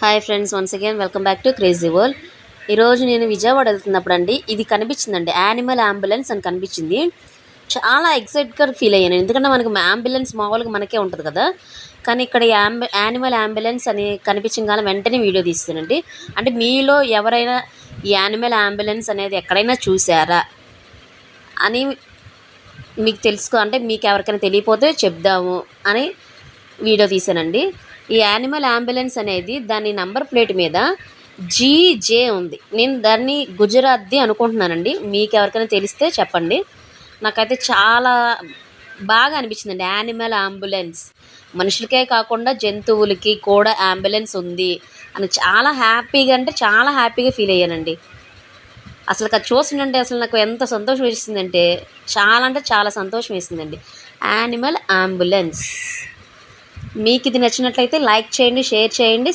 Hi friends, once again welcome back to crazy world. ఈరోజు నేను విజయవాడ వెళ్తున్నప్పుడు అండి ఇది కనిపించిందండి, యానిమల్ అంబులెన్స్ అని కనిపించింది. చాలా ఎక్సైట్గా ఫీల్ అయ్యాను, ఎందుకంటే మనకి అంబులెన్స్ మామూలుగా మనకే ఉంటుంది కదా, కానీ ఇక్కడ యానిమల్ అంబులెన్స్ అని కనిపించగానే వెంటనే వీడియో తీస్తానండి. అంటే మీలో ఎవరైనా ఈ యానిమల్ అంబులెన్స్ అనేది ఎక్కడైనా చూసారా అని మీకు అంటే మీకు ఎవరికైనా తెలియపోతే చెప్దాము అని వీడియో తీసానండి. ఈ యానిమల్ అంబులెన్స్ అనేది దాని నంబర్ ప్లేట్ మీద జీజే ఉంది. నేను దాన్ని గుజరాత్ది అనుకుంటున్నానండి, మీకు ఎవరికైనా తెలిస్తే చెప్పండి. నాకైతే చాలా బాగా అనిపించిందండి. యానిమల్ అంబులెన్స్ మనుషులకే కాకుండా జంతువులకి కూడా అంబులెన్స్ ఉంది అని చాలా హ్యాపీగా, అంటే చాలా హ్యాపీగా ఫీల్ అయ్యానండి. అసలు అది చూస్తుంటే అసలు నాకు ఎంత సంతోషం వేసిందంటే చాలా, అంటే చాలా సంతోషం వేసిందండి. Animal ambulance. మీకు ఇది నచ్చినట్లయితే లైక్ చేయండి, షేర్ చేయండి.